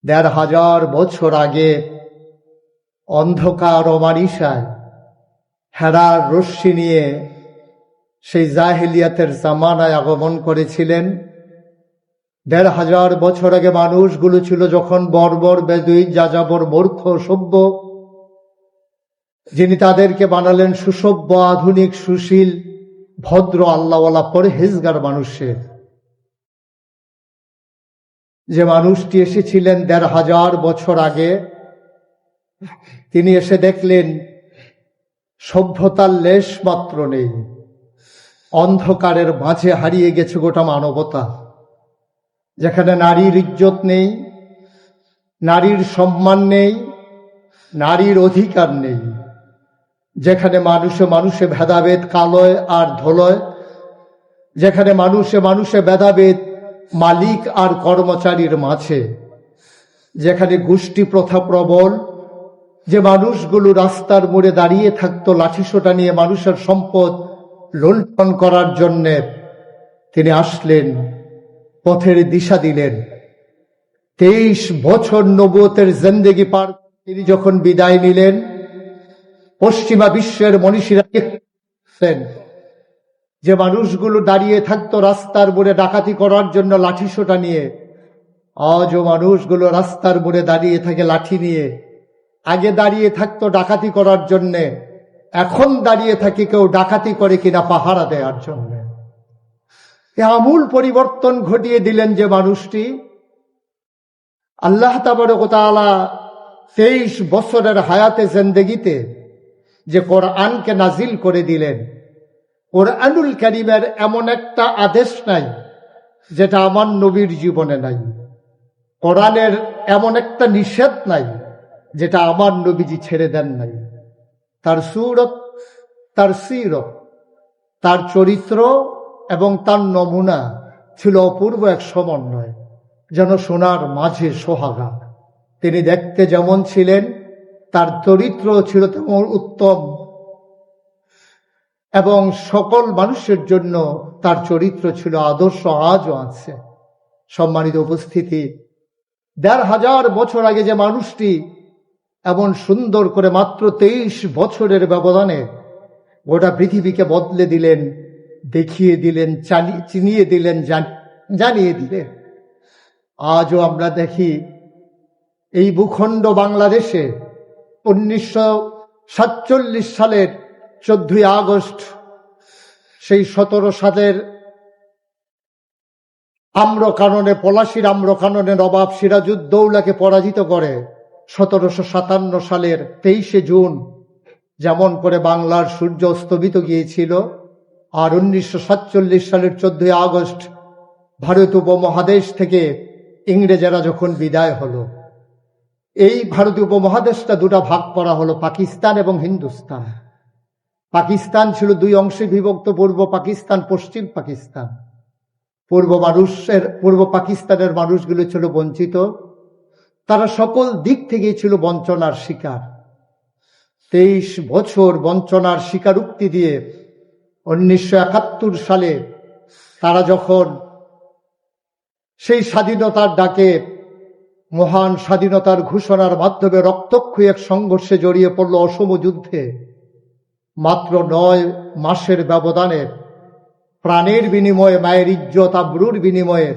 ১৫০০ বছর আগে অন্ধকার অমানিসায় হেরার রশ্মি নিয়ে সেই জাহিলিয়াতের জামানায় আগমন করেছিলেন। ১৫০০ বছর আগে মানুষগুলো ছিল যখন বর্বর, বেদুইন, যাযাবর, মূর্খ, সভ্য, যিনি তাদেরকে বানালেন সুসভ্য, আধুনিক, সুশীল, ভদ্র, আল্লাহওয়ালা, পরহেজগার মানুষের। যে মানুষটি এসেছিলেন ১৫০০ বছর আগে, তিনি এসে দেখলেন সভ্যতার লেশ মাত্র নেই, অন্ধকারের মাঝে হারিয়ে গেছে গোটা মানবতা। যেখানে নারীর ইজ্জত নেই, নারীর সম্মান নেই, নারীর অধিকার নেই, যেখানে মানুষে মানুষে ভেদাভেদ কালয় আর ধলয়, যেখানে মানুষে মানুষে ভেদাভেদ মালিক আর কর্মচারীর মাঝে, যেখানে গোষ্ঠী প্রথা প্রবল, যে মানুষগুলো রাস্তার মোড়ে দাঁড়িয়ে থাকতো লাঠিসোঁটা নিয়ে মানুষের সম্পদ লুণ্ঠন করার জন্যে, তিনি আসলেন, পথের দিশা দিলেন। ২৩ বছর নবুয়তের জিন্দেগি পার তিনি যখন বিদায় নিলেন, পশ্চিমা বিশ্বের মনীষীরা যে মানুষগুলো দাঁড়িয়ে থাকতো রাস্তার মোড়ে ডাকাতি করার জন্য লাঠিসোঁটা নিয়ে, আজও মানুষগুলো রাস্তার মোড়ে দাঁড়িয়ে থাকে লাঠি নিয়ে। আগে দাঁড়িয়ে থাকতো ডাকাতি করার জন্যে, এখন দাঁড়িয়ে থাকি কেউ ডাকাতি করে কিনা পাহারা দেওয়ার জন্য। আমূল পরিবর্তন ঘটিয়ে দিলেন যে মানুষটি। আল্লাহ তাবারক ওয়া তাআলা ২৩ বছরের হায়াতে জিন্দেগিতে যে কোরআনকে নাজিল করে দিলেন, কোরআনুল কারীমের এমন একটা আদেশ নাই যেটা আমার নবীর জীবনে নাই। কোরআনের এমন একটা নিষেধ নাই যেটা আমার নবীজি ছেড়ে দেন নাই। তার সূরত, তার সিরত, তার চরিত্র এবং তার নমুনা ছিল অপূর্ব এক সমন্বয়, যেন সোনার মাঝে সোহাগা। তিনি দেখতে যেমন ছিলেন, তার চরিত্র ছিল তেমন উত্তম, এবং সকল মানুষের জন্য তার চরিত্র ছিল আদর্শ, আজও আছে। সম্মানিত উপস্থিতি, ১৫০০ বছর আগে যে মানুষটি এমন সুন্দর করে মাত্র ২৩ বছরের ব্যবধানে গোটা পৃথিবীকে বদলে দিলেন, দেখিয়ে দিলেন, চিনিয়ে দিলেন, জানিয়ে দিলেন, আজও আমরা দেখি এই ভূখণ্ড বাংলাদেশে ১৯৪৭ সালের ১৪ই আগস্ট, সেই ১৭ সালের আম্রকাননে, পলাশীর আম্রকাননে নবাব সিরাজউদ্দৌলাকে পরাজিত করে ১৭৫৭ সালের ২৩শে জুন যেমন করে বাংলার সূর্য অস্তমিত গিয়েছিল, আর ১৯৪৭ সালের ১৪ই আগস্ট ভারত উপমহাদেশ থেকে ইংরেজেরা যখন বিদায় হলো, এই ভারতীয় উপমহাদেশটা দুটা ভাগ করা হলো, পাকিস্তান এবং হিন্দুস্তান। পাকিস্তান ছিল দুই অংশে বিভক্ত, পূর্ব পাকিস্তান, পশ্চিম পাকিস্তান। পূর্ব পাকিস্তানের মানুষগুলো ছিল বঞ্চিত, তারা সকল দিক থেকেই ছিল বঞ্চনার শিকার। ২৩ বছর বঞ্চনার স্বীকারোক্তি দিয়ে ১৯৭১ সালে তারা যখন সেই স্বাধীনতার ডাকে, মহান স্বাধীনতার ঘোষণার মাধ্যমে রক্তক্ষয়ী এক সংঘর্ষে জড়িয়ে পড়ল, অসম যুদ্ধে, মাত্র ৯ মাসের ব্যবধানে প্রাণের বিনিময়ে, মায়ের ইজ্জত আবরুর বিনিময়ে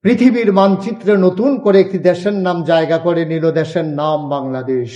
পৃথিবীর মানচিত্রে নতুন করে একটি দেশের নাম জায়গা করে নিল, দেশের নাম বাংলাদেশ।